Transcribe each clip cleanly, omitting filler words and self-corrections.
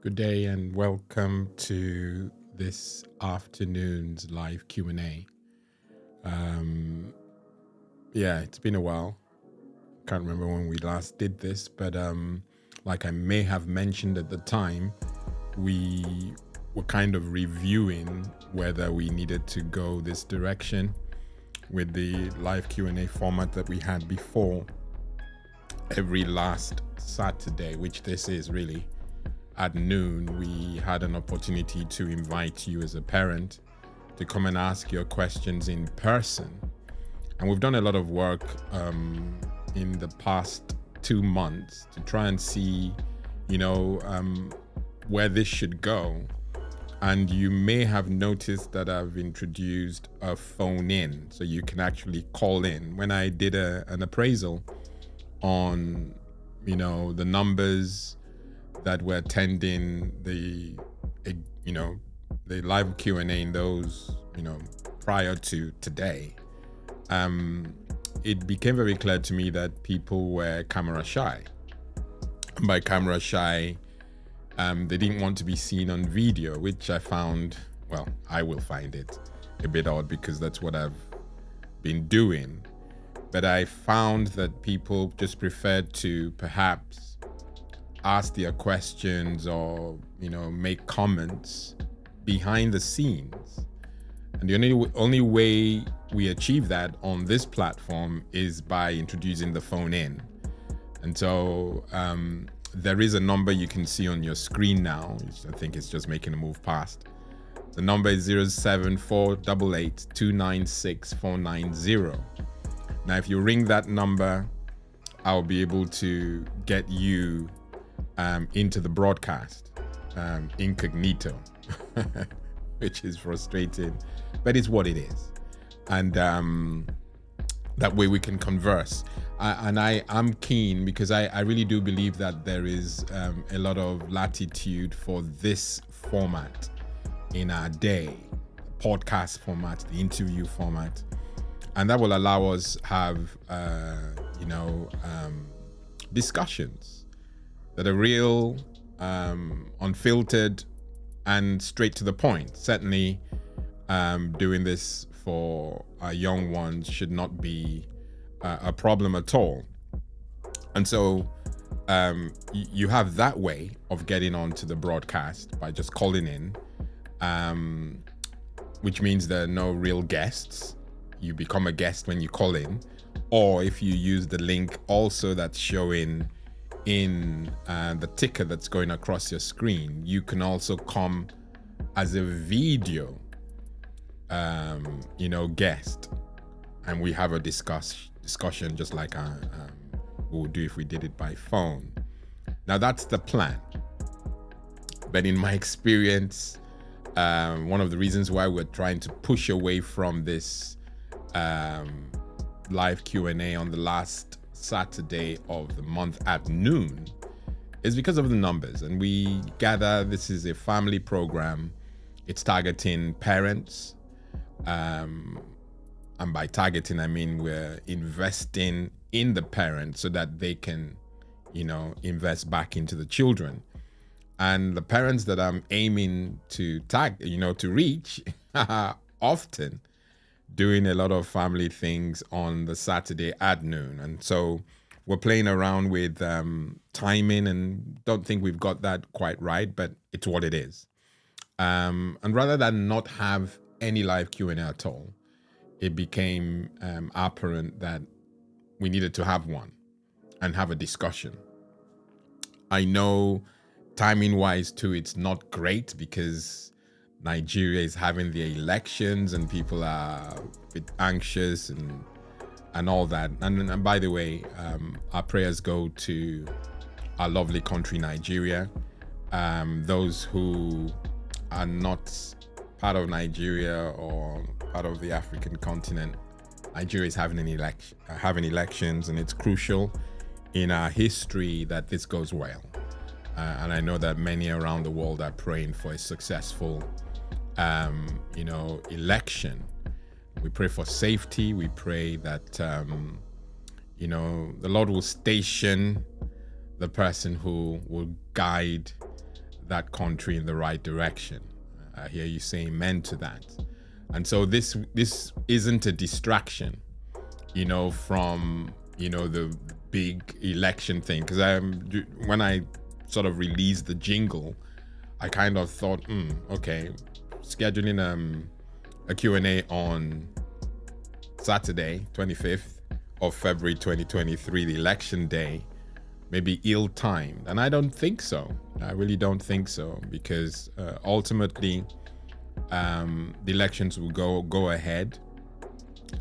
Good day and welcome to this afternoon's live Q&A. Yeah, it's been a while. Can't remember when we last did this, but like I may have mentioned at the time, we were kind of reviewing whether we needed to go this direction with the live Q&A format that we had before. Every last Saturday, which this is really, at noon, we had an opportunity to invite you as a parent to come and ask your questions in person. And we've done a lot of work in the past 2 months to try and see, where this should go. And you may have noticed that I've introduced a phone in, so you can actually call in. When I did an appraisal on, the numbers that were attending the live Q&A in those, prior to today, it became very clear to me that people were camera shy. By camera shy, they didn't want to be seen on video, which I found, well, I will find it a bit odd because that's what I've been doing. But I found that people just preferred to perhaps ask their questions or, make comments behind the scenes. And the only way we achieve that on this platform is by introducing the phone in. And so there is a number you can see on your screen now. I think it's just making a move past. The number is 07488296490. Now, if you ring that number, I'll be able to get you into the broadcast incognito, which is frustrating, but it's what it is. And that way we can converse. I'm keen because I really do believe that there is a lot of latitude for this format in our day, podcast format, the interview format. And that will allow us have, discussions that are real, unfiltered, and straight to the point. Certainly, doing this for our young ones should not be a problem at all. And so you have that way of getting onto the broadcast by just calling in, which means there are no real guests. You become a guest when you call in, or if you use the link also that's showing in the ticker that's going across your screen, you can also come as a video guest, and we have a discussion just like we would do if we did it by phone. Now that's the plan, but in my experience, one of the reasons why we're trying to push away from this live Q&A on the last Saturday of the month at noon is because of the numbers. And we gather this is a family program. It's targeting parents. And by targeting, I mean we're investing in the parents so that they can, invest back into the children. And the parents that I'm aiming to to reach often doing a lot of family things on the Saturday at noon. And so we're playing around with timing and don't think we've got that quite right, but it's what it is. And rather than not have any live Q&A at all, it became apparent that we needed to have one and have a discussion. I know timing-wise too, it's not great because Nigeria is having the elections and people are a bit anxious and all that. And by the way, our prayers go to our lovely country, Nigeria. Those who are not part of Nigeria or part of the African continent, Nigeria is having elections, and it's crucial in our history that this goes well. And I know that many around the world are praying for a successful election. We pray for safety. We pray that, the Lord will station the person who will guide that country in the right direction. I hear you say amen to that. And so this isn't a distraction, from, the big election thing. Because when I sort of released the jingle, I kind of thought, okay, scheduling a Q&A on Saturday, 25th of February 2023, the election day, may be ill-timed. And I don't think so. I really don't think so, because ultimately the elections will go ahead.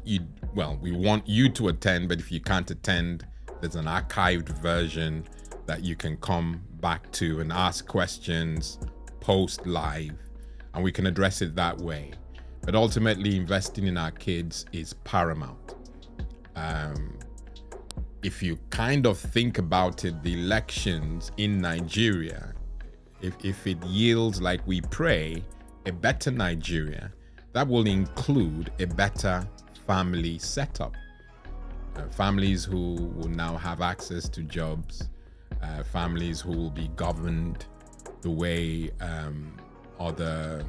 We want you to attend, but if you can't attend, there's an archived version that you can come back to and ask questions post live, and we can address it that way. But ultimately, investing in our kids is paramount. If you kind of think about it, the elections in Nigeria, if it yields, like we pray, a better Nigeria, that will include a better family setup. families who will now have access to jobs, families who will be governed the way other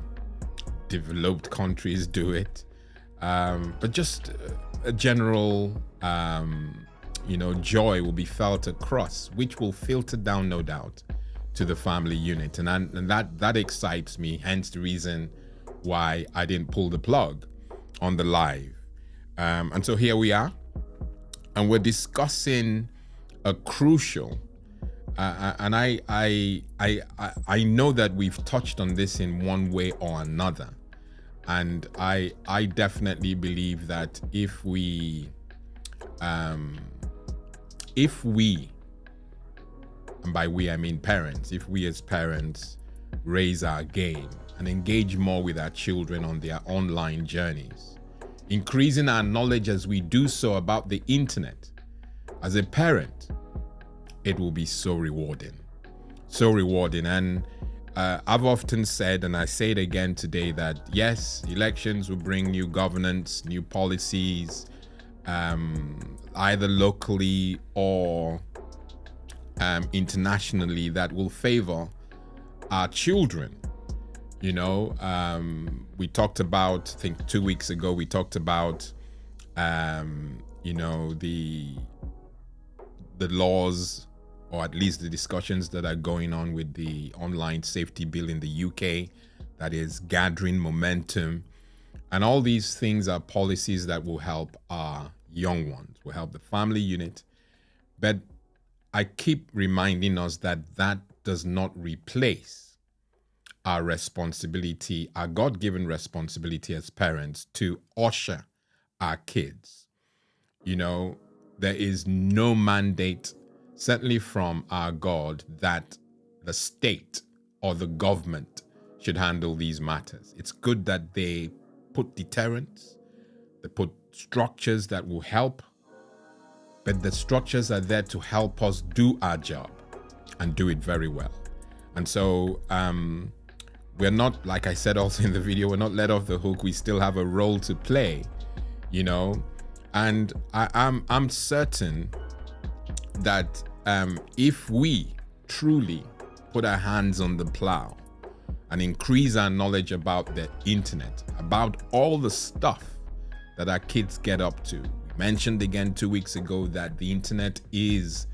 developed countries do it, but just a general joy will be felt across, which will filter down, no doubt, to the family unit, and that excites me. Hence the reason why I didn't pull the plug on the live, and so here we are, and we're discussing a crucial. And I know that we've touched on this in one way or another, and I definitely believe that if we, and by we I mean parents, if we as parents raise our game and engage more with our children on their online journeys, increasing our knowledge as we do so about the internet, as a parent, it will be so rewarding. And I've often said, and I say it again today, that yes, elections will bring new governance, new policies, either locally or internationally, that will favor our children. We talked about, I think 2 weeks ago, we talked about, the laws, or at least the discussions that are going on with the online safety bill in the UK that is gathering momentum. And all these things are policies that will help our young ones, will help the family unit. But I keep reminding us that that does not replace our responsibility, our God-given responsibility as parents to usher our kids. There is no mandate, certainly from our God, that the state or the government should handle these matters. It's good that they put deterrents, they put structures that will help, but the structures are there to help us do our job and do it very well. And so we're not, like I said also in the video, we're not let off the hook. We still have a role to play, and I'm certain that if we truly put our hands on the plow and increase our knowledge about the internet, about all the stuff that our kids get up to. We mentioned again 2 weeks ago that the internet is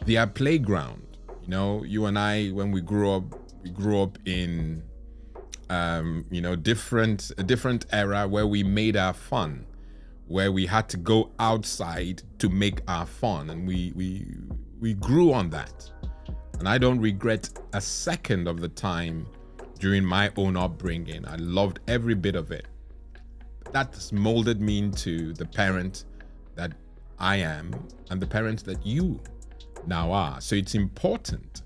their playground. You and I, when we grew up in a different era where we made our fun, where we had to go outside to make our fun, and we grew on that. And I don't regret a second of the time during my own upbringing. I loved every bit of it. That's molded me into the parent that I am and the parent that you now are. So it's important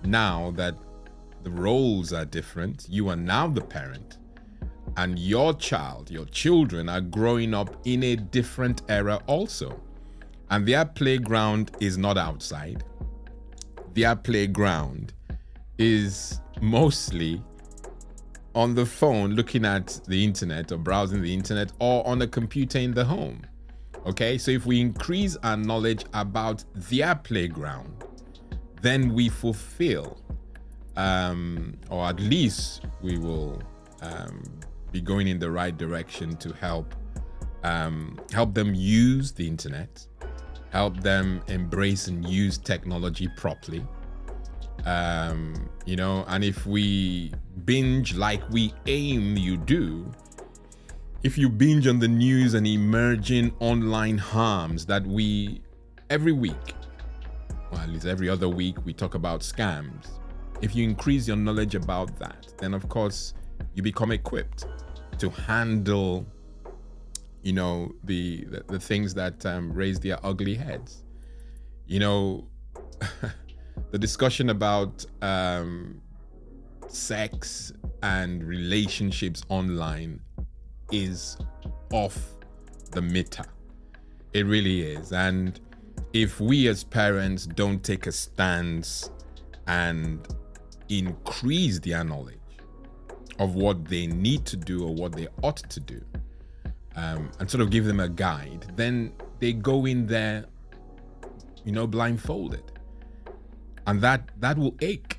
now that the roles are different. You are now the parent, and your children are growing up in a different era also. And their playground is not outside. Their playground is mostly on the phone, looking at the internet or browsing the internet, or on a computer in the home. Okay, so if we increase our knowledge about their playground, then we fulfill, or at least we will be going in the right direction to help them use the internet, help them embrace and use technology properly. And if we binge like we aim you do, if you binge on the news and emerging online harms that we every week, well, at least every other week, we talk about scams. If you increase your knowledge about that, then of course you become equipped to handle, the things that raise their ugly heads. The discussion about sex and relationships online is off the meter. It really is. And if we as parents don't take a stance and increase their knowledge of what they need to do or what they ought to do, and sort of give them a guide, then they go in there, blindfolded, and that will ache.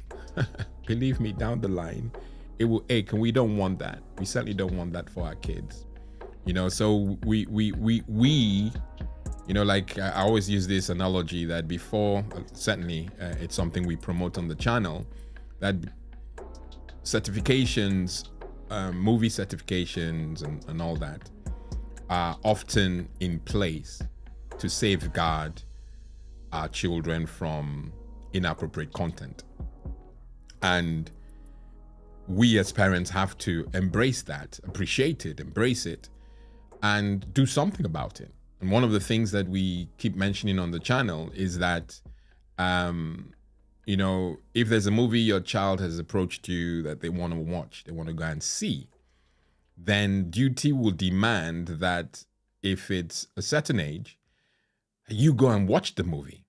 Believe me, down the line, it will ache, and we don't want that. We certainly don't want that for our kids. So we like I always use this analogy that before, certainly it's something we promote on the channel, that certifications, movie certifications and all that are often in place to safeguard our children from inappropriate content. And we as parents have to embrace that, appreciate it, embrace it, and do something about it. And one of the things that we keep mentioning on the channel is that, if there's a movie your child has approached you that they want to watch, they want to go and see, then duty will demand that if it's a certain age, you go and watch the movie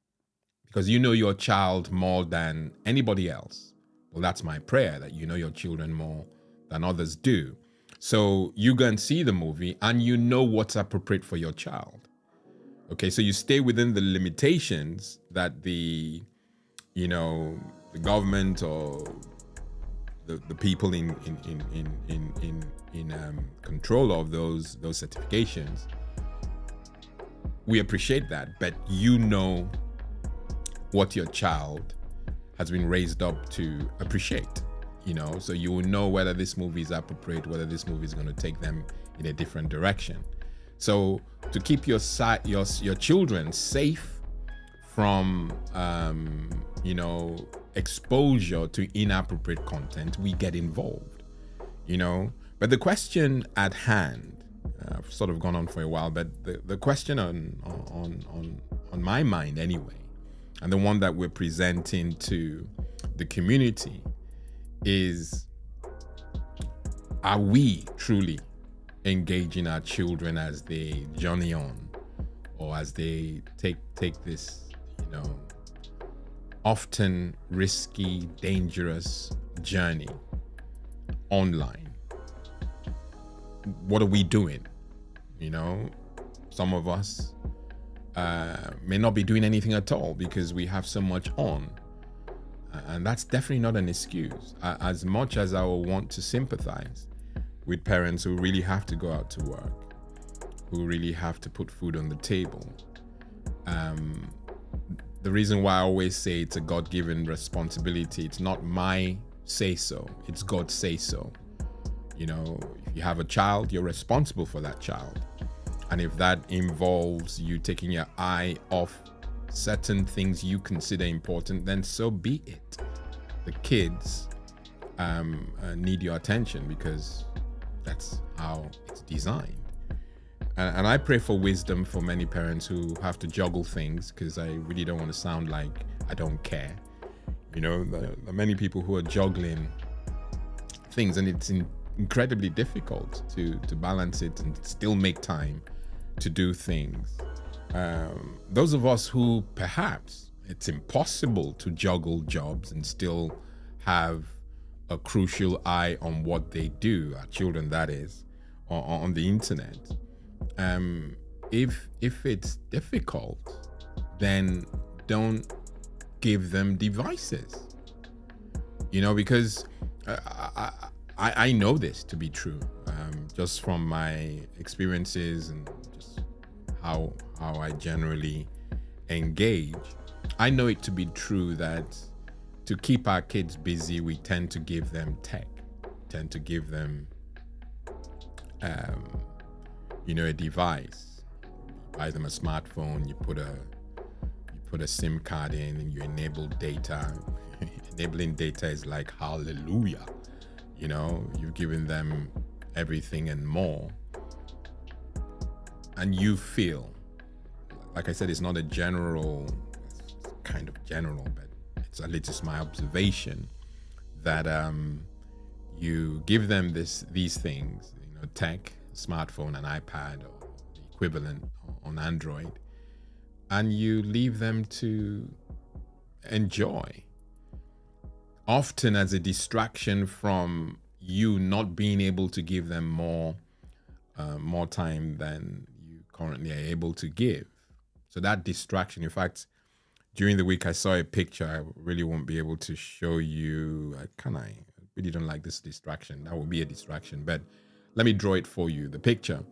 because you know your child more than anybody else. Well, that's my prayer, that you know your children more than others do. So you go and see the movie and you know what's appropriate for your child. Okay, so you stay within the limitations that the government or the people in control of those certifications. We appreciate that, but you know what your child has been raised up to appreciate. So you will know whether this movie is appropriate, whether this movie is going to take them in a different direction. So to keep your children safe from exposure to inappropriate content, we get involved. But the question at hand, I've sort of gone on for a while, but the question on my mind anyway, and the one that we're presenting to the community is, are we truly engaging our children as they journey on, or as they take this, often risky, dangerous journey online? What are we doing? Some of us may not be doing anything at all because we have so much on. And that's definitely not an excuse. As much as I will want to sympathize with parents who really have to go out to work, who really have to put food on the table, the reason why I always say it's a God-given responsibility, it's not my say-so, it's God's say-so. If you have a child, you're responsible for that child. And if that involves you taking your eye off certain things you consider important, then so be it. The kids need your attention because that's how it's designed. And I pray for wisdom for many parents who have to juggle things, because I really don't want to sound like I don't care. There are many people who are juggling things, and it's incredibly difficult to balance it and still make time to do things. Those of us who perhaps it's impossible to juggle jobs and still have a crucial eye on what they do, our children that is, on the internet. If it's difficult, then don't give them devices. Because I know this to be true, just from my experiences and just how I generally engage. I know it to be true that to keep our kids busy, we tend to give them tech, tend to give them a device. You buy them a smartphone, you put a SIM card in, and you enable data. Enabling data is like hallelujah. You've given them everything and more. And you feel, like I said, it's not a general, it's kind of general, but it's at least it's my observation that you give them these things, tech, smartphone, an iPad, or the equivalent on Android, and you leave them to enjoy, often as a distraction from you not being able to give them more time than you currently are able to give. So that distraction, in fact, during the week I saw a picture. I really won't be able to show you. I really don't like this distraction. That would be a distraction, but let me draw it for you. The picture,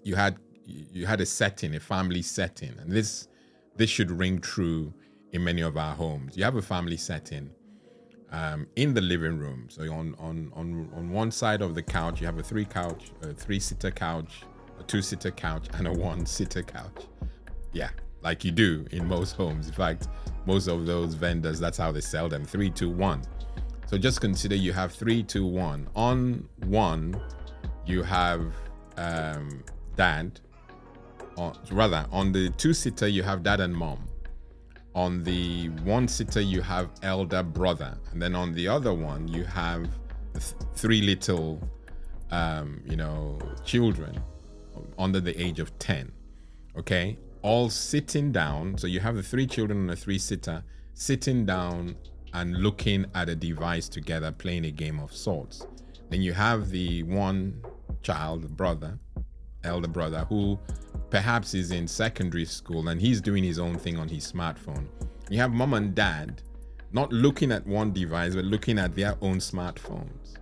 you had a setting, a family setting, and this should ring true in many of our homes. You have a family setting in the living room. So on one side of the couch, you have a three-seater couch, a two-seater couch, and a one-seater couch. Yeah, like you do in most homes. In fact, most of those vendors, that's how they sell them, 3, 2, 1. So just consider you have 3, 2, 1. On one, you have dad. On the two-seater, you have dad and mom. On the one-seater, you have elder brother. And then on the other one, you have 3 little, children under the age of 10. Okay? All sitting down. So you have the 3 children on a 3-seater sitting down and looking at a device together, playing a game of sorts. Then you have the one child, elder brother, who perhaps is in secondary school and he's doing his own thing on his smartphone. You have mom and dad not looking at one device, but looking at their own smartphones.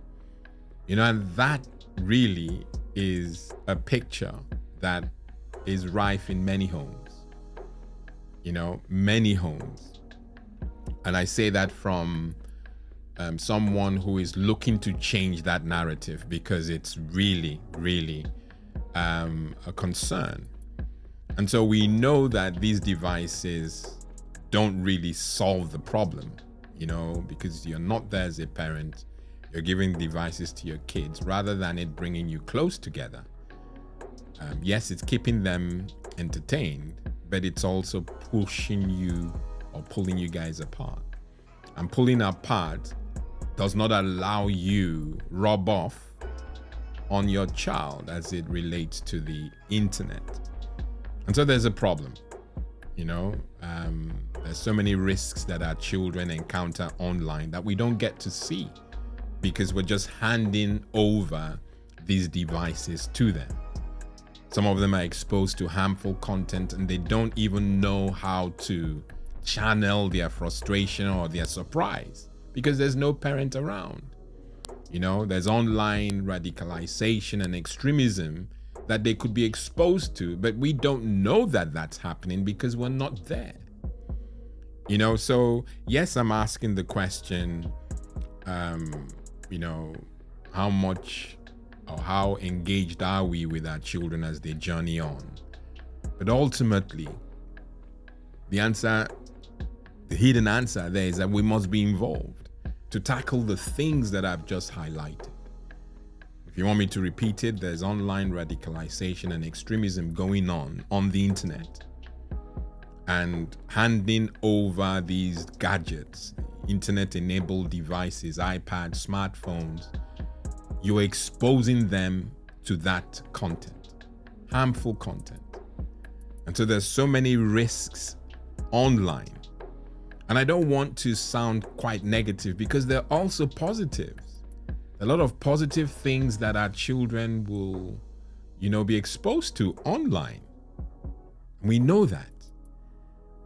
And that really is a picture that is rife in many homes. Many homes. And I say that from someone who is looking to change that narrative, because it's really, really a concern. And so we know that these devices don't really solve the problem, because you're not there as a parent. You're giving devices to your kids rather than it bringing you close together. Yes, it's keeping them entertained, but it's also pushing you or pulling you guys apart. And pulling apart does not allow you rub off on your child as it relates to the internet. And so there's a problem. There's so many risks that our children encounter online that we don't get to see because we're just handing over these devices to them. Some of them are exposed to harmful content and they don't even know how to channel their frustration or their surprise because there's no parent around. There's online radicalization and extremism that they could be exposed to, but we don't know that that's happening because we're not there. So yes, I'm asking the question, how much or how engaged are we with our children as they journey on? But ultimately, the hidden answer there is that we must be involved to tackle the things that I've just highlighted. If you want me to repeat it, there's online radicalization and extremism going on the internet. And handing over these gadgets, internet-enabled devices, iPads, smartphones, you're exposing them to that content, harmful content. And so there's so many risks online. And I don't want to sound quite negative because there are also positives. A lot of positive things that our children will, be exposed to online. We know that.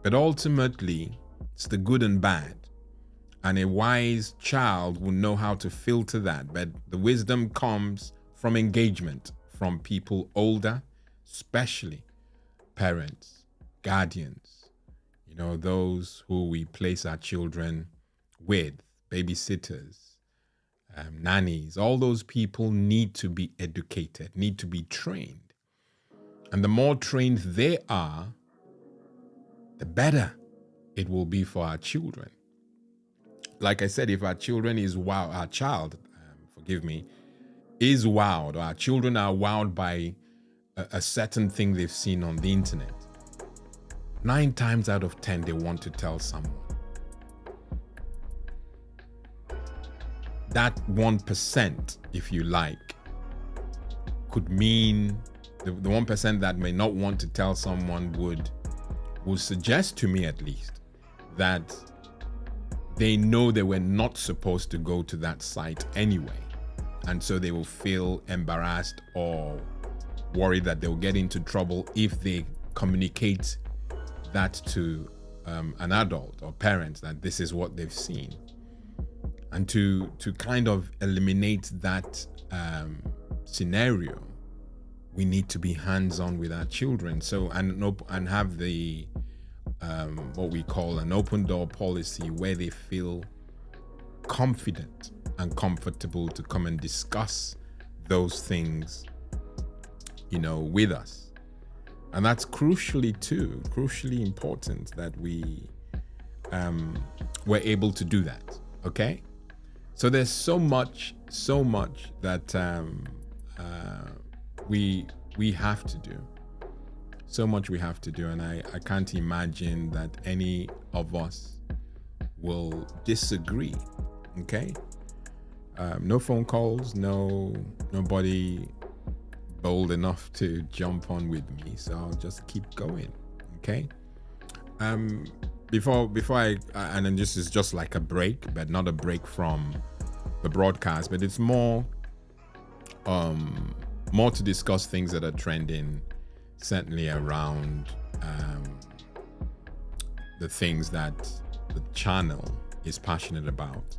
But ultimately, it's the good and bad. And a wise child will know how to filter that. But the wisdom comes from engagement from people older, especially parents, guardians, those who we place our children with, babysitters, nannies. All those people need to be educated, need to be trained. And the more trained they are, the better it will be for our children. Like I said, if our child is wowed, or our children are wowed by a certain thing they've seen on the internet, 9 times out of 10, they want to tell someone. That 1%, if you like, could mean the 1% that may not want to tell someone would suggest to me at least that they know they were not supposed to go to that site anyway. And so they will feel embarrassed or worried that they'll get into trouble if they communicate that to an adult or parents that this is what they've seen, and to kind of eliminate that scenario, we need to be hands-on with our children. So and have the what we call an open door policy, where they feel confident and comfortable to come and discuss those things, with us. And that's crucially important that we're able to do that. Okay, so there's so much that we have to do. So much we have to do, and I can't imagine that any of us will disagree. Okay, no phone calls, nobody bold enough to jump on with me, so I'll just keep going. Okay, before I and then this is just like a break, but not a break from the broadcast, but it's more to discuss things that are trending, certainly around the things that the channel is passionate about.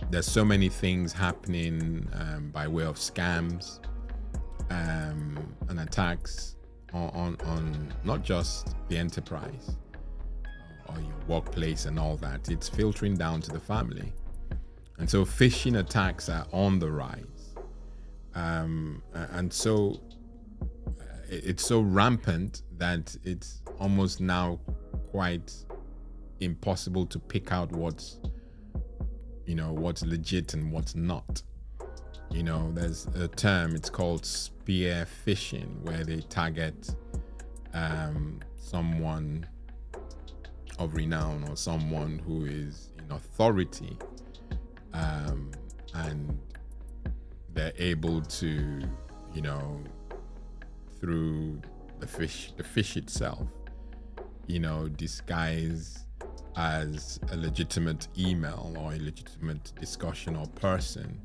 There's so many things happening by way of scams and attacks on not just the enterprise or your workplace and all that. It's filtering down to the family. And so phishing attacks are on the rise. And so it's so rampant that it's almost now quite impossible to pick out what's legit and what's not. There's a term, it's called spear phishing, where they target someone of renown or someone who is in authority, and they're able to, through the fish itself, disguise as a legitimate email or a legitimate discussion or person,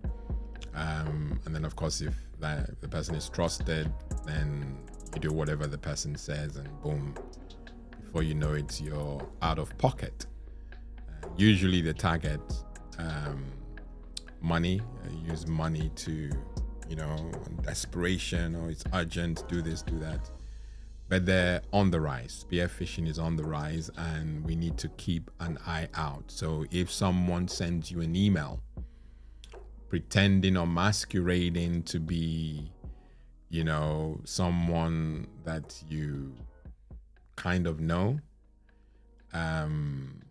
and then of course if the person is trusted, then you do whatever the person says, and boom, before you know it, you're out of pocket. Usually they target money, use money to, desperation, or it's urgent, do this, do that. But they're on the rise. Spear phishing is on the rise, and we need to keep an eye out. So if someone sends you an email pretending or masquerading to be, someone that you kind of know, and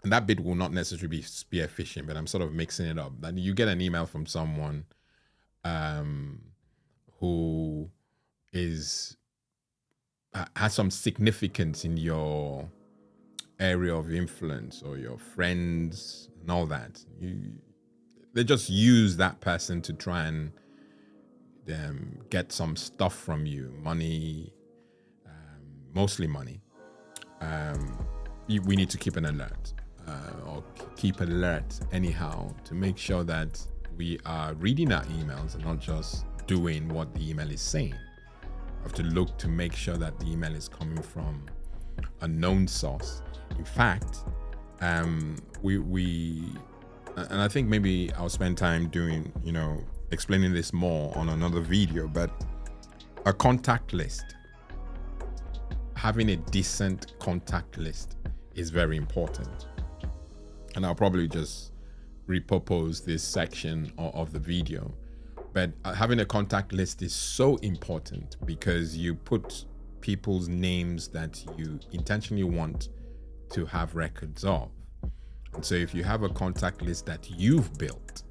that bit will not necessarily be spear phishing, but I'm sort of mixing it up. That you get an email from someone who has some significance in your area of influence or your friends and all that. They just use that person to try and get some stuff from you, money, mostly money. We need to keep an alert, or keep alert anyhow, to make sure that we are reading our emails and not just doing what the email is saying. We have to look to make sure that the email is coming from a known source. In fact, we and I think maybe I'll spend time doing, explaining this more on another video, but a contact list, having a decent contact list is very important. And I'll probably just repurpose this section of the video. But having a contact list is so important, because you put people's names that you intentionally want to have records of. And so if you have a contact list that you've built,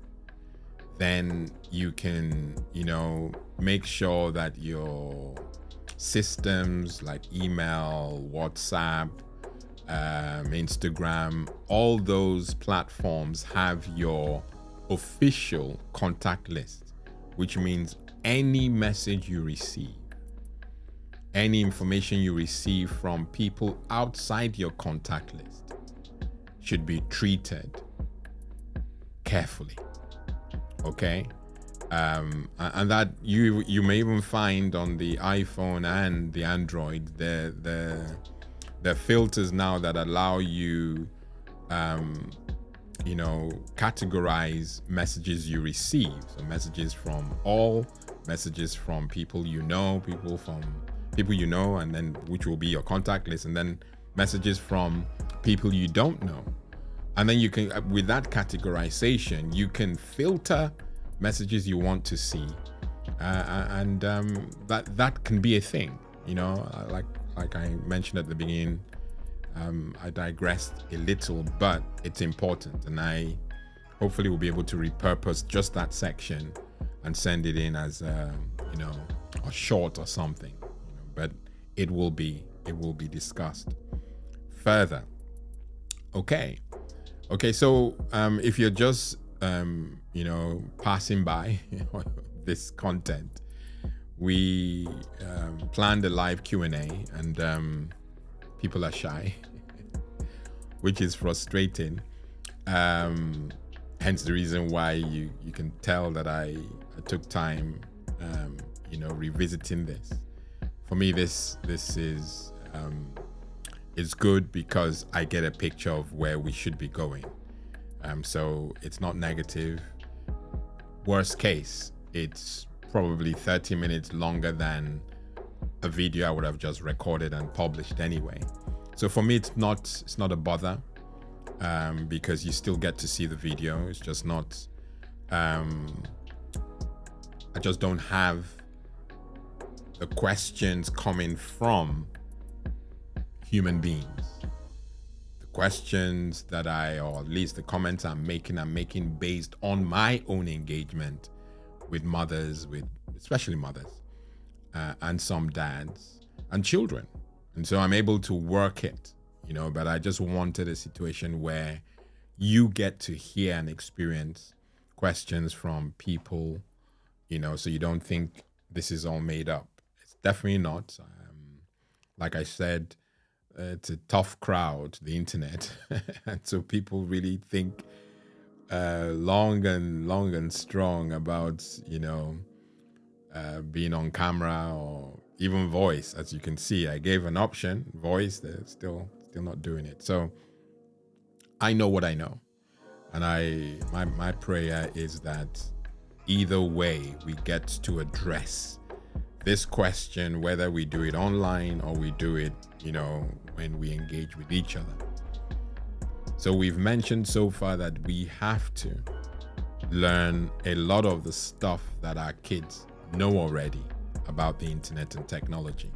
then you can, make sure that your systems like email, WhatsApp, Instagram, all those platforms have your official contact list, which means any message you receive, any information you receive from people outside your contact list should be treated carefully. Okay? And that you may even find on the iPhone and the Android the filters now that allow you categorize messages you receive. So messages from all, messages from people you know, and then which will be your contact list, and then messages from people you don't know. And then you can, with that categorization, you can filter messages you want to see, and that can be a thing. Like I mentioned at the beginning. I digressed a little, but it's important, and I hopefully will be able to repurpose just that section and send it in as a short or something. But it will be discussed further. Okay. So if you're just passing by this content, we planned a live Q&A, and people are shy, which is frustrating. Hence the reason why you can tell that I took time, revisiting this. For me, this is good because I get a picture of where we should be going. So it's not negative. Worst case, it's probably 30 minutes longer than a video I would have just recorded and published anyway. So for me, it's not a bother, because you still get to see the video. It's just not, I just don't have the questions coming from human beings. The questions that or at least the comments I'm making based on my own engagement with mothers, especially mothers, and some dads and children. And so I'm able to work it, but I just wanted a situation where you get to hear and experience questions from people, so you don't think this is all made up. It's definitely not. Like I said, it's a tough crowd, the internet. And so people really think long and strong about, being on camera or even voice. As you can see, I gave an option, voice. They're still not doing it. So I know what I know, and my prayer is that either way we get to address this question, whether we do it online or we do it, when we engage with each other. So we've mentioned so far that we have to learn a lot of the stuff that our kids know already about the internet and technology.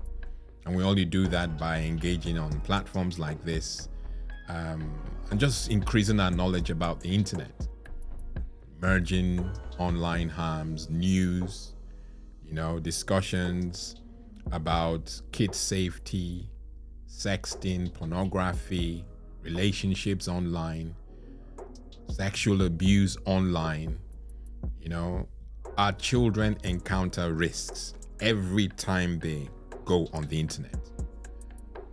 And we only do that by engaging on platforms like this, and just increasing our knowledge about the internet, merging online harms, news, discussions about kid safety, sexting, pornography, relationships online, sexual abuse online. Our children encounter risks every time they go on the internet.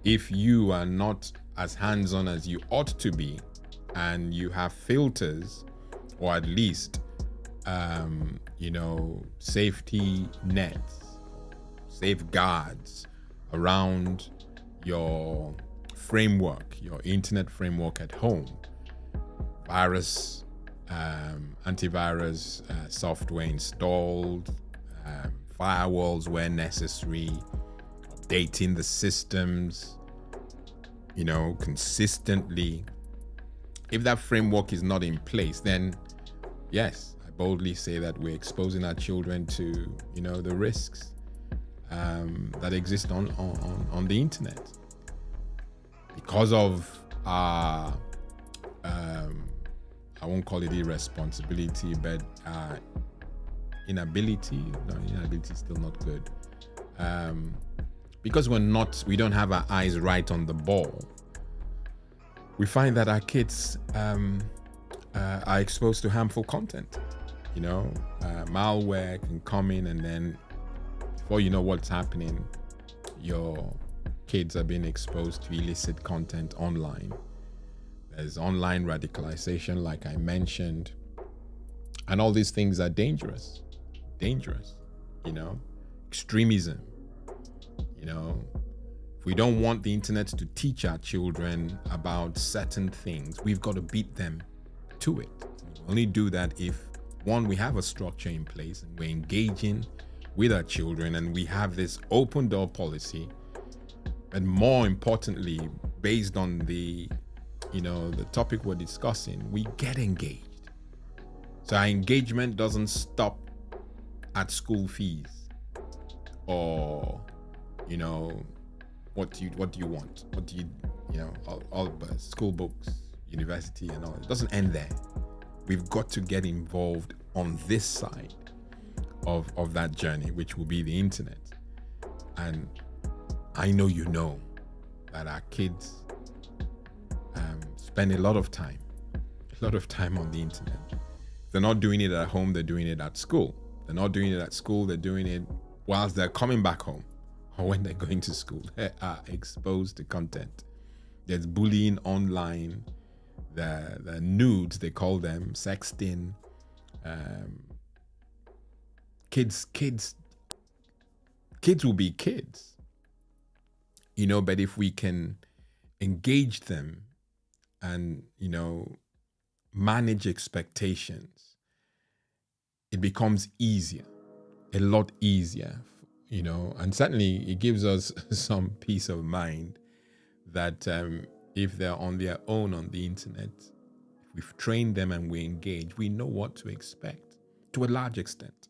If you are not as hands-on as you ought to be, and you have filters, or at least safety nets, safeguards around your framework, your internet framework at home, antivirus software installed, firewalls where necessary, updating the systems, consistently. If that framework is not in place, then yes, I boldly say that we're exposing our children to, the risks that exist on the internet. Because of our, I won't call it irresponsibility, but inability. No, inability is still not good. Because we don't have our eyes right on the ball. We find that our kids are exposed to harmful content. Malware can come in, and then before you know what's happening, your kids are being exposed to illicit content online. There's online radicalization, like I mentioned, and all these things are dangerous. dangerous, extremism, if we don't want the internet to teach our children about certain things, we've got to beat them to it. We only do that if, one, we have a structure in place and we're engaging with our children and we have this open door policy, and more importantly, based on the topic we're discussing, we get engaged. So our engagement doesn't stop at school fees or what do you want? What do all school books, university and all. It doesn't end there. We've got to get involved on this side of that journey, which will be the internet. And I know that our kids spend a lot of time on the internet. If they're not doing it at home, they're doing it at school. They're not doing it at school, they're doing it whilst they're coming back home or when they're going to school. They are exposed to content. There's bullying online, the nudes, they call them, sexting. Kids will be kids, but if we can engage them and, manage expectations, it becomes easier, a lot easier, and certainly it gives us some peace of mind that if they're on their own on the internet, if we've trained them and we engage, we know what to expect to a large extent,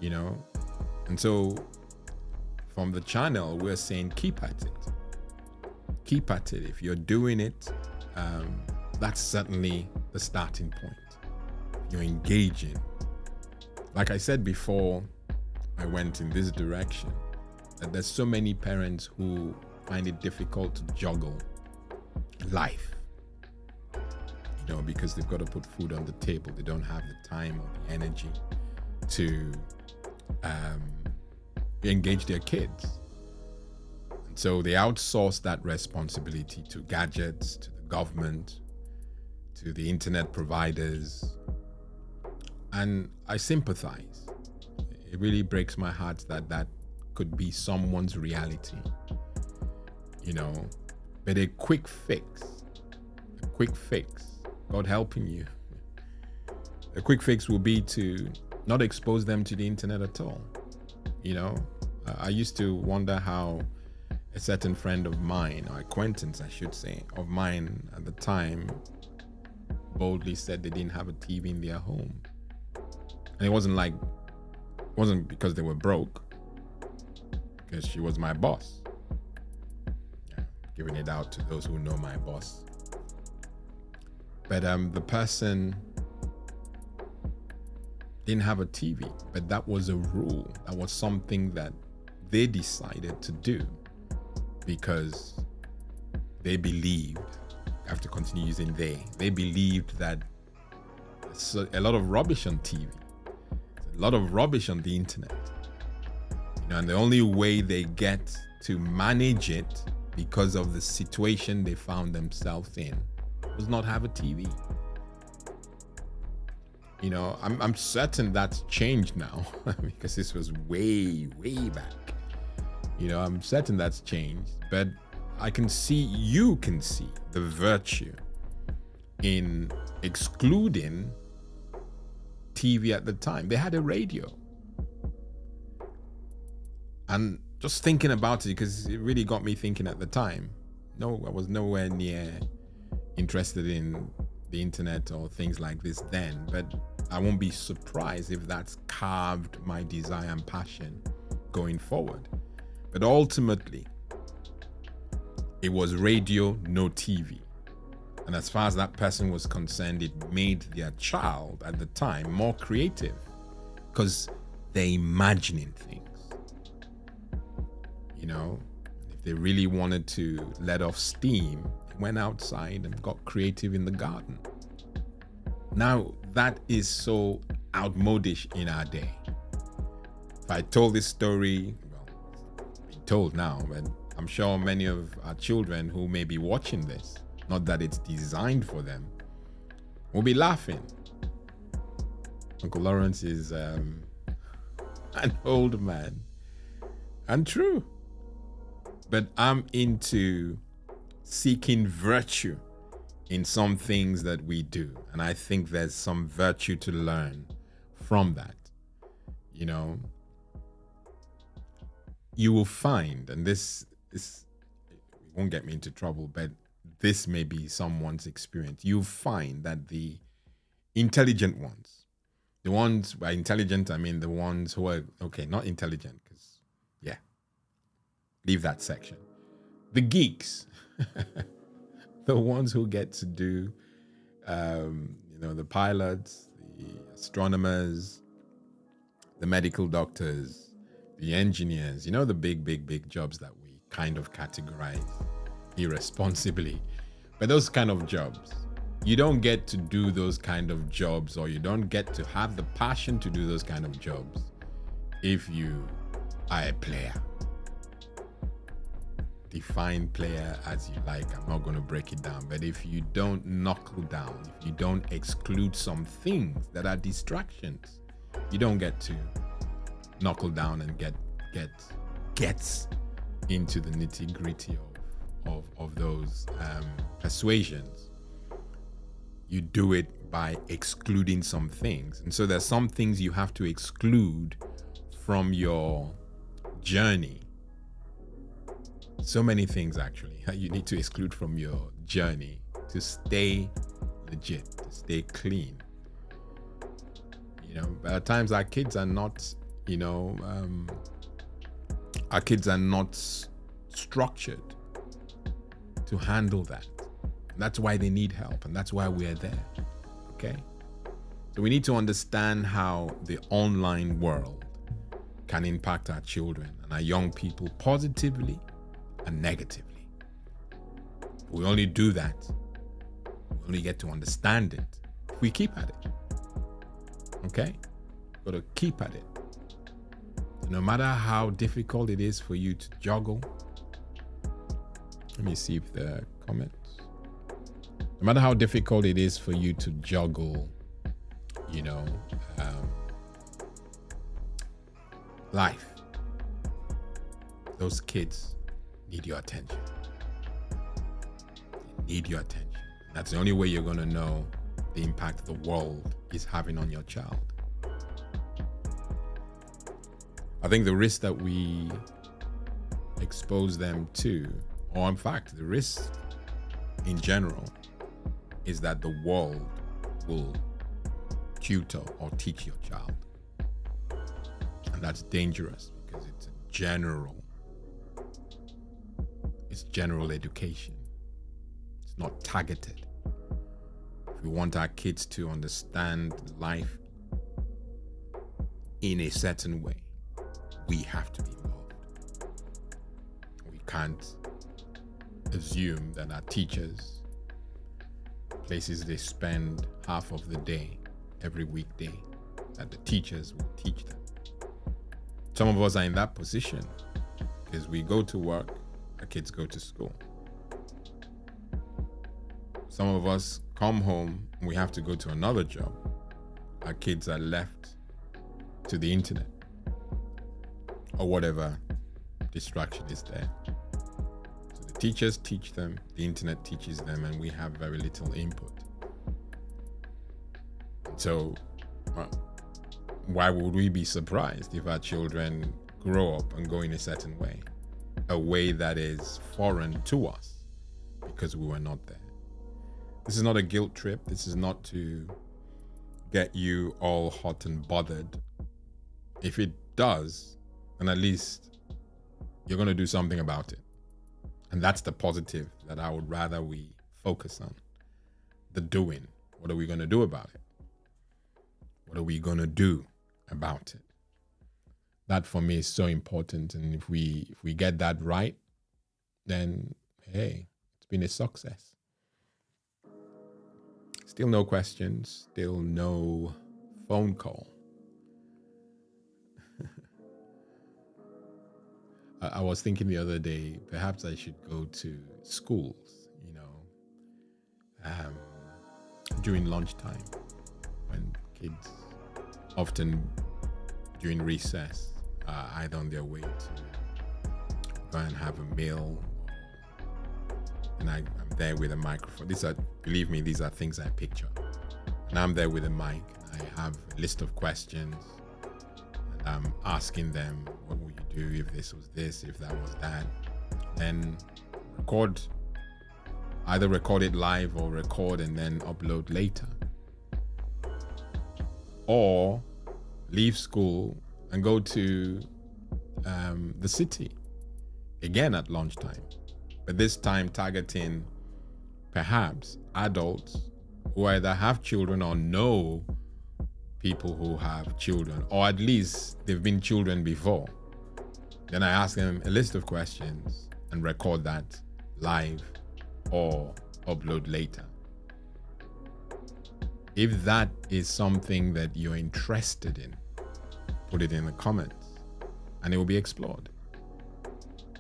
And so from the channel, we're saying keep at it. Keep at it. If you're doing it, that's certainly the starting point. You're engaging. Like I said before, I went in this direction, that there's so many parents who find it difficult to juggle life, because they've got to put food on the table. They don't have the time or the energy to engage their kids. And so they outsource that responsibility to gadgets, to the government, to the internet providers. And I sympathize. It really breaks my heart that could be someone's reality, but a quick fix, God helping you, a quick fix will be to not expose them to the internet at all. I used to wonder how a certain friend of mine, or acquaintance I should say, of mine at the time boldly said they didn't have a TV in their home. And it wasn't because they were broke, because she was my boss. Yeah, giving it out to those who know my boss. But the person didn't have a TV, but that was a rule. That was something that they decided to do because they believed, I have to continue using they believed that there's a lot of rubbish on TV, a lot of rubbish on the internet, and the only way they get to manage it because of the situation they found themselves in was not have a TV. I'm certain that's changed now because this was way back. I'm certain that's changed, but you can see the virtue in excluding TV at the time. They had a radio. And just thinking about it, because it really got me thinking at the time. No, I was nowhere near interested in the internet or things like this then, but I won't be surprised if that's carved my desire and passion going forward. But ultimately, it was radio, no TV. And as far as that person was concerned, it made their child at the time more creative because they're imagining things. If they really wanted to let off steam, they went outside and got creative in the garden. Now, that is so outmodish in our day. If I told this story, it's been told now, but I'm sure many of our children who may be watching this, not that it's designed for them, will be laughing. Uncle Lawrence is an old man. And true. But I'm into seeking virtue in some things that we do. And I think there's some virtue to learn from that. You know, you will find, and this won't get me into trouble, but this may be someone's experience. You'll find that the intelligent ones, the ones by intelligent, I mean the ones who are, okay, not intelligent, because, yeah, leave that section. The geeks, the ones who get to do, the pilots, the astronomers, the medical doctors, the engineers, the big jobs that we kind of categorize irresponsibly. But those kind of jobs, you don't get to do those kind of jobs, or you don't get to have the passion to do those kind of jobs if you are a player. Define player as you like. I'm not going to break it down. But if you don't knuckle down, if you don't exclude some things that are distractions, you don't get to knuckle down and get into the nitty gritty of those persuasions. You do it by excluding some things. And so there's some things you have to exclude from your journey. So many things actually you need to exclude from your journey to stay legit, to stay clean. But at times our kids are not, structured to handle that. That's why they need help, and that's why we're there. Okay? So we need to understand how the online world can impact our children and our young people positively and negatively. We only do that, we only get to understand it if we keep at it. Okay? Got to keep at it. So no matter how difficult it is for you to juggle, let me see if the comments. No matter how difficult it is for you to juggle, life, those kids need your attention. They need your attention. That's the only way you're going to know the impact the world is having on your child. I think the risk that we expose them to, or in fact, the risk in general, is that the world will tutor or teach your child. And that's dangerous because it's general education. It's not targeted. If we want our kids to understand life in a certain way, we have to be involved. We can't assume that our teachers, places they spend half of the day every weekday, that the teachers will teach them. Some of us are in that position because we go to work, our kids go to school. Some of us come home and we have to go to another job. Our kids are left to the internet or whatever distraction is there. So the teachers teach them, the internet teaches them, and we have very little input. So, why would we be surprised if our children grow up and go in a certain way? A way that is foreign to us because we were not there. This is not a guilt trip. This is not to get you all hot and bothered. If it does, then at least you're going to do something about it. And that's the positive that I would rather we focus on. The doing. What are we going to do about it? What are we going to do about it? That for me is so important. And if we get that right, then hey, it's been a success. Still no questions, still no phone call. I was thinking the other day, perhaps I should go to schools, during lunchtime when kids often during recess, either on their way to go and have a meal, and I'm there with a microphone. Believe me, these are things I picture. And I'm there with a mic. I have a list of questions, and I'm asking them, what would you do if this was this, if that was that? Then either record it live or record and then upload later. Or leave school and go to the city again at lunchtime, but this time targeting perhaps adults who either have children or know people who have children, or at least they've been children before. Then I ask them a list of questions and record that live or upload later. If that is something that you're interested in, put it in the comments and it will be explored.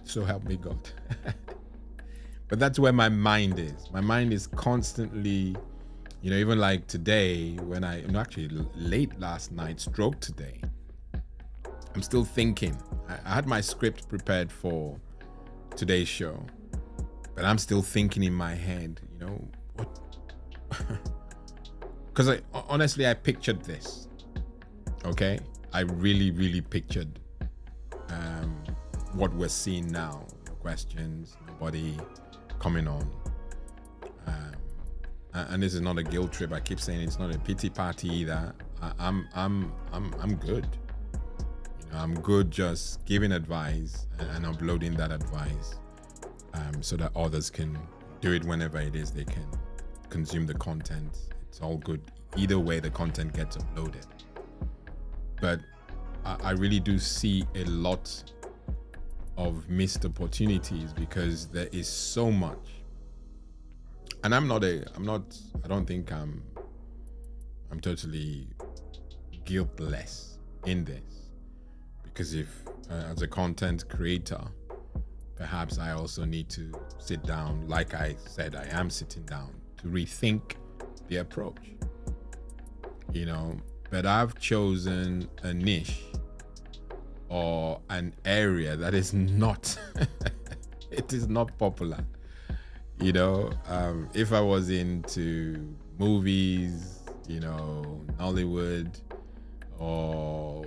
So help me God. But that's where my mind is. My mind is constantly, even like today, when actually late last night, stroke today, I'm still thinking. I had my script prepared for today's show, but I'm still thinking in my head, what? Because honestly, I pictured this. Okay? I really, really pictured what we're seeing now. No questions, nobody coming on. And this is not a guilt trip. I keep saying it's not a pity party either. I'm good. I'm good just giving advice and uploading that advice so that others can do it whenever it is they can consume the content. It's all good. Either way, the content gets uploaded. But I really do see a lot of missed opportunities because there is so much. And I don't think I'm totally guiltless in this, because if as a content creator, perhaps I also need to sit down, like I said, I am sitting down to rethink the approach, but I've chosen a niche or an area that is not, it is not popular. If I was into movies, Nollywood, or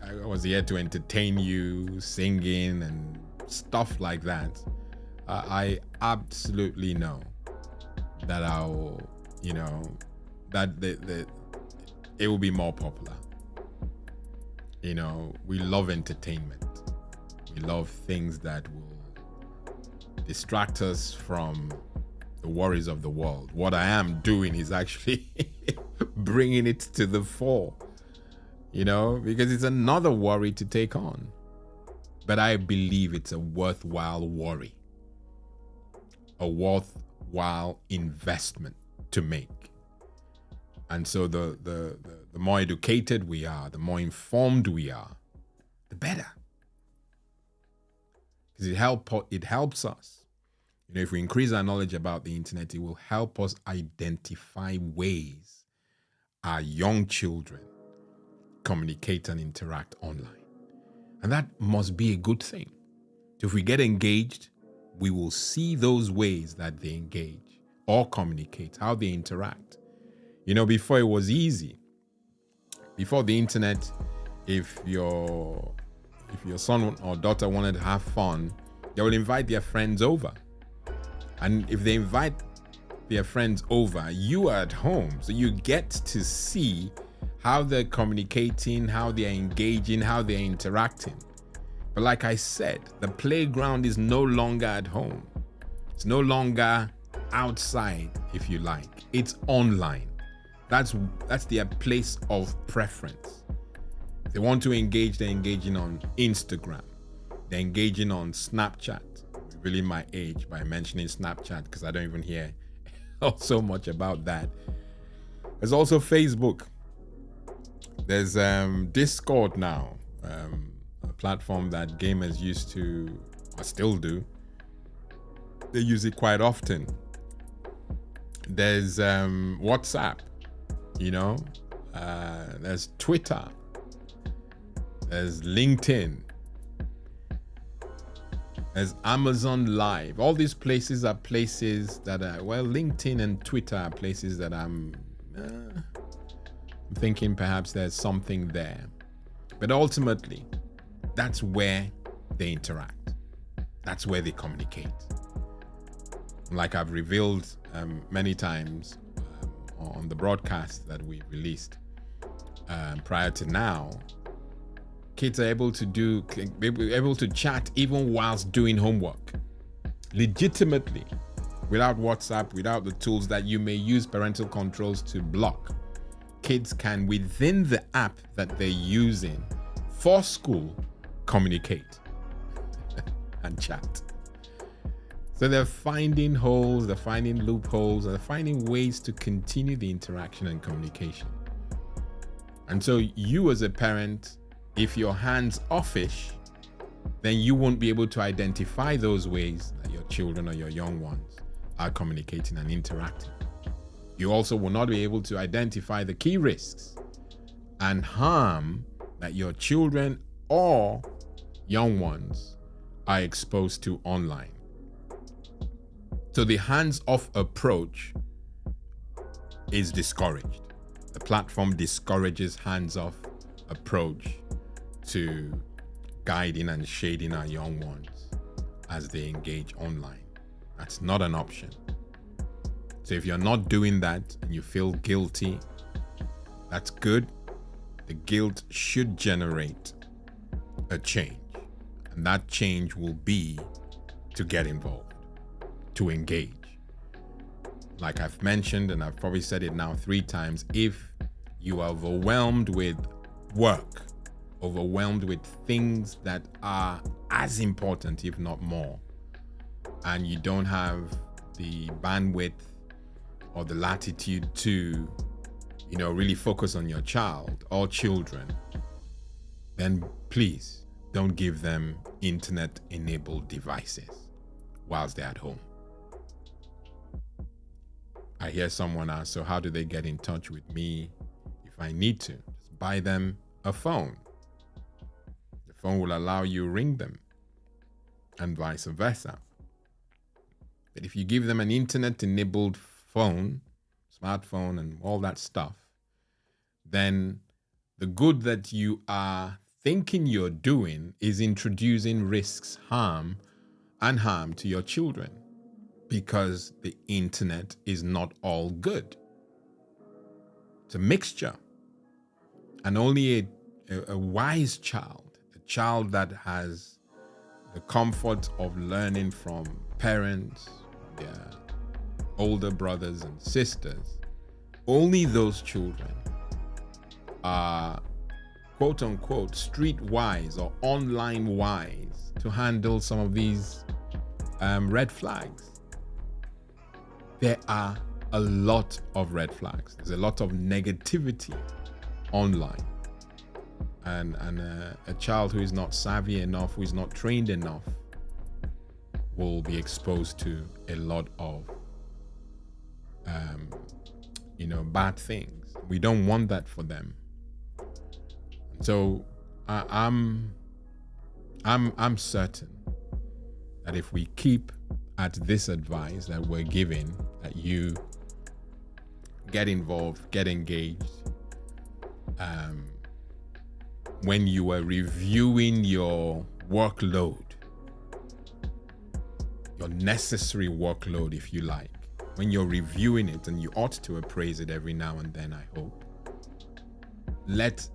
I was here to entertain you, singing and stuff like that, I absolutely know that that it will be more popular. We love entertainment. We love things that will distract us from the worries of the world. What I am doing is actually bringing it to the fore, because it's another worry to take on. But I believe it's a worthwhile worry, a worthwhile investment to make. And so the more educated we are, the more informed we are, the better. Because it helps us. If we increase our knowledge about the internet, it will help us identify ways our young children communicate and interact online. And that must be a good thing. So if we get engaged, we will see those ways that they engage or communicate, how they interact. Before it was easy. Before the internet, if your son or daughter wanted to have fun, they will invite their friends over. And if they invite their friends over, you are at home. So you get to see how they're communicating, how they're engaging, how they're interacting. But like I said, the playground is no longer at home. It's no longer outside, if you like. It's online. That's their place of preference. If they want to engage, they're engaging on Instagram. They're engaging on Snapchat. Really my age by mentioning Snapchat, because I don't even hear so much about that. There's also Facebook. There's Discord now, a platform that gamers used to, or still do. They use it quite often. There's WhatsApp, there's Twitter. there's LinkedIn, there's Amazon Live. All these places are places that are, well, LinkedIn and Twitter are places that I'm thinking perhaps there's something there. But ultimately, that's where they interact. That's where they communicate. Like I've revealed many times on the broadcast that we released prior to now, kids are able to chat even whilst doing homework, legitimately, without WhatsApp, without the tools that you may use parental controls to block. Kids can, within the app that they're using for school, communicate and chat. So they're finding holes, they're finding loopholes, they're finding ways to continue the interaction and communication. And so you as a parent, if you're hands-offish, then you won't be able to identify those ways that your children or your young ones are communicating and interacting. You also will not be able to identify the key risks and harm that your children or young ones are exposed to online. So the hands-off approach is discouraged. The platform discourages hands-off approach to guiding and shading our young ones as they engage online. That's not an option. So if you're not doing that and you feel guilty, that's good. The guilt should generate a change. And that change will be to get involved, to engage. Like I've mentioned, and I've probably said it now 3 times, if you are overwhelmed with work, overwhelmed with things that are as important, if not more, and you don't have the bandwidth or the latitude to, really focus on your child or children, then please don't give them internet-enabled devices whilst they're at home. I hear someone ask, so how do they get in touch with me if I need to? Just buy them a phone. The phone will allow you to ring them and vice versa. But if you give them an internet-enabled phone, smartphone and all that stuff, then the good that you are thinking you're doing is introducing risks, harm to your children, because the internet is not all good. It's a mixture. And only a wise child, a child that has the comfort of learning from parents, their older brothers and sisters, only those children are quote unquote street wise or online wise to handle some of these red flags. There are a lot of red flags. There's a lot of negativity online. And a child who is not savvy enough, who is not trained enough, will be exposed to a lot of bad things. We don't want that for them. So I'm certain that if we keep at this advice that we're giving, that you get involved, get engaged, when you are reviewing your workload, your necessary workload, if you like, when you're reviewing it, and you ought to appraise it every now and then, I hope, let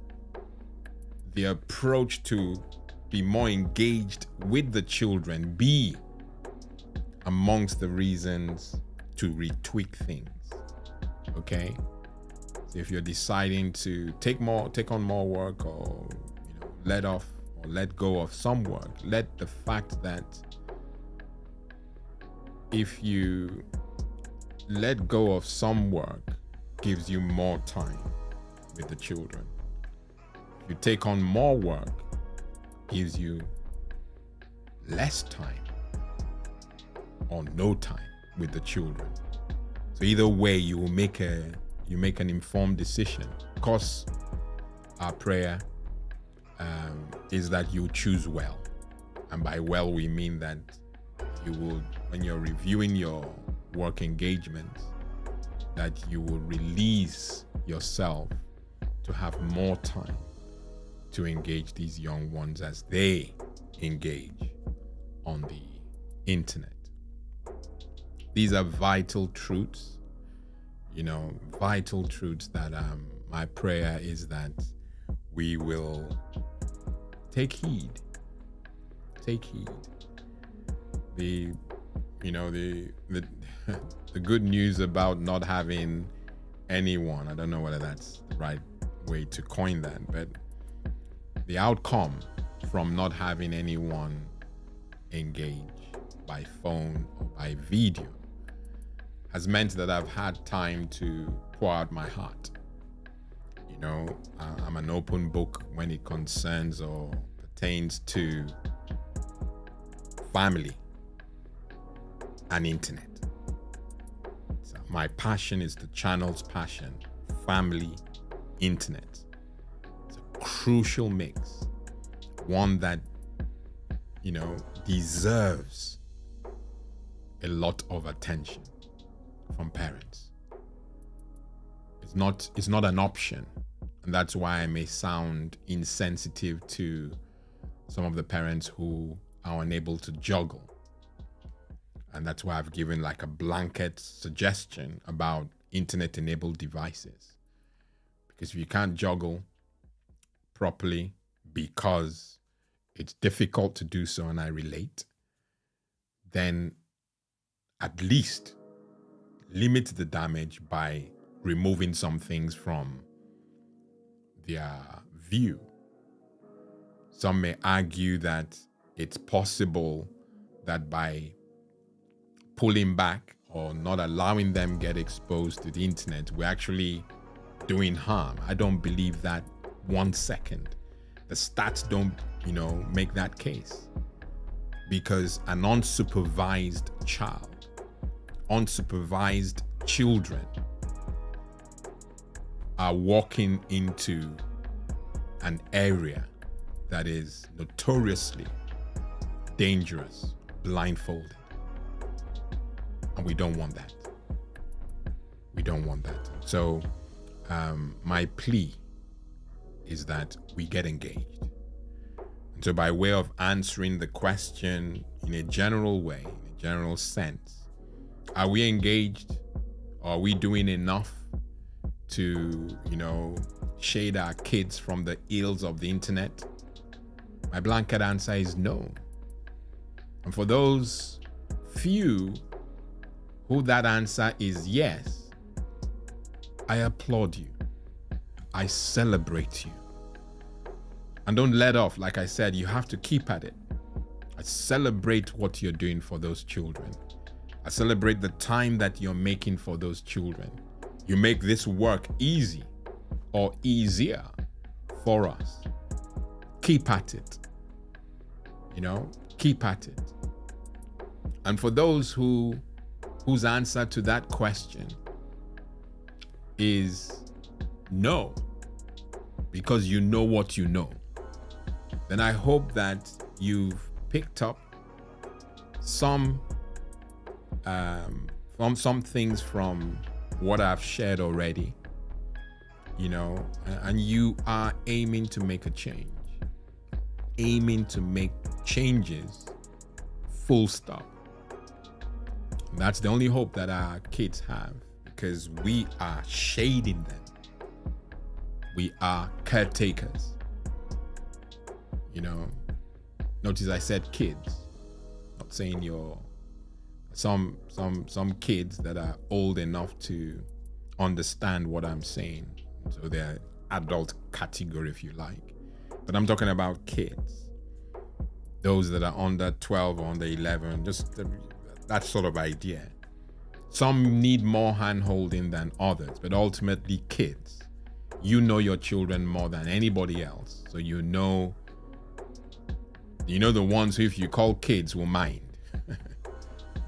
the approach to be more engaged with the children be amongst the reasons to retweak things. Okay? So if you're deciding to take on more work, or let off or let go of some work, let the fact that if you let go of some work gives you more time with the children. If you take on more work, gives you less time or no time with the children. So either way, you will make an informed decision. Of course, our prayer is that you choose well. And by well, we mean that you will, when you're reviewing your work engagements, that you will release yourself to have more time to engage these young ones as they engage on the internet. These are vital truths, vital truths that my prayer is that we will take heed. Take heed. The good news about not having anyone, I don't know whether that's the right way to coin that, but the outcome from not having anyone engage by phone or by video has meant that I've had time to pour out my heart. I'm an open book when it concerns or pertains to family and internet. So my passion is the channel's passion, family, internet. It's a crucial mix, one that, deserves a lot of attention from parents. It's not an option. And that's why I may sound insensitive to some of the parents who are unable to juggle. And that's why I've given like a blanket suggestion about internet-enabled devices. Because if you can't juggle properly because it's difficult to do so, and I relate, then at least limit the damage by removing some things from their view. Some may argue that it's possible that by pulling back or not allowing them get exposed to the internet, we're actually doing harm. I don't believe that 1 second. The stats don't, make that case. Because an unsupervised child, unsupervised children are walking into an area that is notoriously dangerous, blindfolded. And we don't want that. We don't want that. So my plea is that we get engaged. And so by way of answering the question in a general way, in a general sense, are we engaged? Are we doing enough to, shade our kids from the ills of the internet? My blanket answer is no. And for those few who that answer is yes, I applaud you. I celebrate you. And don't let off. Like I said, you have to keep at it. I celebrate what you're doing for those children. I celebrate the time that you're making for those children. You make this work easy or easier for us. Keep at it. Keep at it. And for those whose answer to that question is no, because you know what you know, then I hope that you've picked up some things from what I've shared already, and you are aiming to make a change, aiming to make changes, full stop. That's the only hope that our kids have, because we are shading them. We are caretakers. Notice I said kids, not saying you're some kids that are old enough to understand what I'm saying. So they're adult category, if you like. But I'm talking about kids. Those that are under 12 or under 11, just that sort of idea. Some need more hand-holding than others, but ultimately kids. You know your children more than anybody else. So you know the ones who, if you call kids, will mind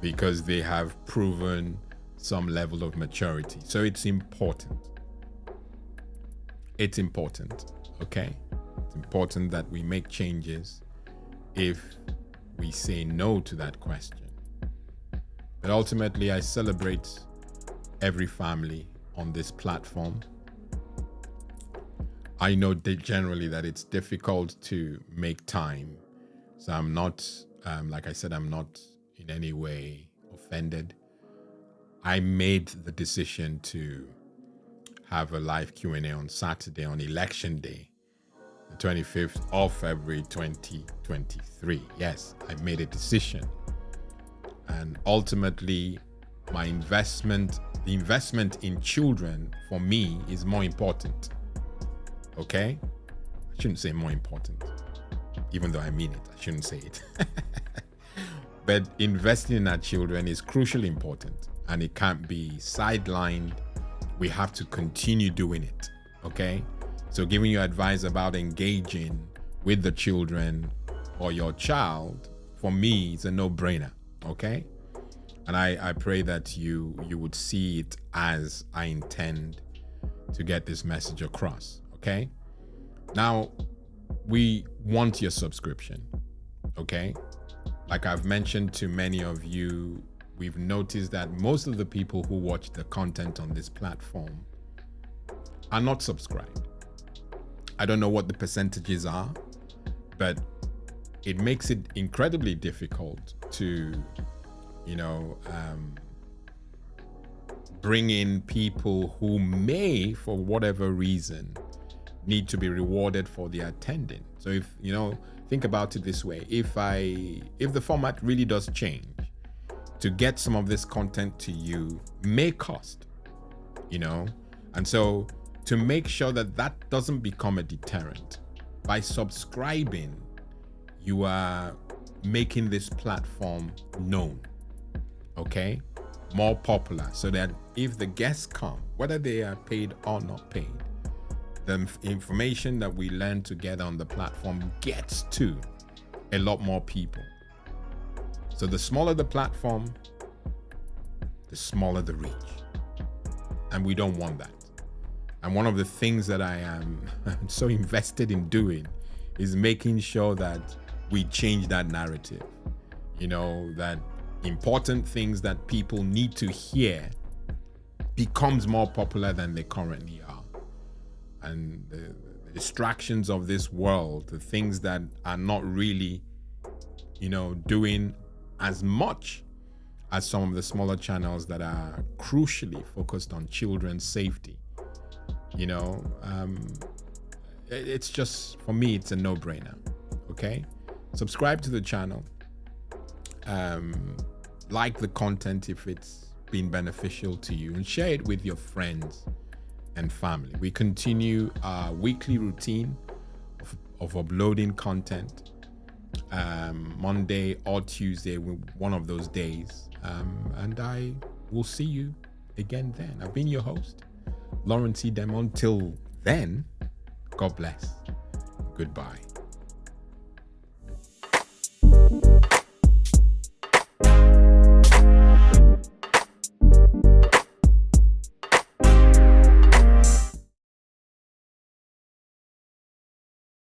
because they have proven some level of maturity. So it's important. It's important, okay? It's It's important that we make changes if we say no to that question. But ultimately, I celebrate every family on this platform. I know generally that it's difficult to make time. So I'm not, like I said, I'm not in any way offended. I made the decision to have a live Q&A on Saturday on election day, the 25th of February 2023. Yes, I made a decision. And ultimately, the investment in children for me is more important. Okay? I shouldn't say more important, even though I mean it. I shouldn't say it. But investing in our children is crucially important, and it can't be sidelined. We have to continue doing it. Okay? So giving you advice about engaging with the children or your child, for me, is a no-brainer. Okay? And I pray that you would see it as I intend to get this message across. Okay? Now, we want your subscription. Okay? Like I've mentioned to many of you, we've noticed that most of the people who watch the content on this platform are not subscribed. I don't know what the percentages are, but it makes it incredibly difficult to, bring in people who may, for whatever reason, need to be rewarded for their attending. So if, think about it this way. If the format really does change, to get some of this content to you may cost, and so to make sure that that doesn't become a deterrent, by subscribing, you are making this platform known, okay? More popular, so that if the guests come, whether they are paid or not paid, the information that we learn together on the platform gets to a lot more people. So the smaller the platform, the smaller the reach. And we don't want that. And one of the things that I am so invested in doing is making sure that we change that narrative. That important things that people need to hear becomes more popular than they currently are. And the distractions of this world, the things that are not really, doing as much as some of the smaller channels that are crucially focused on children's safety. It's just, for me, it's a no-brainer. Okay? Subscribe to the channel. Like the content if it's been beneficial to you, and share it with your friends and family. We continue our weekly routine of uploading content Monday or Tuesday, one of those days, and I will see you again then. I've been your host, Lawrence Idem. Until then, God bless. Goodbye.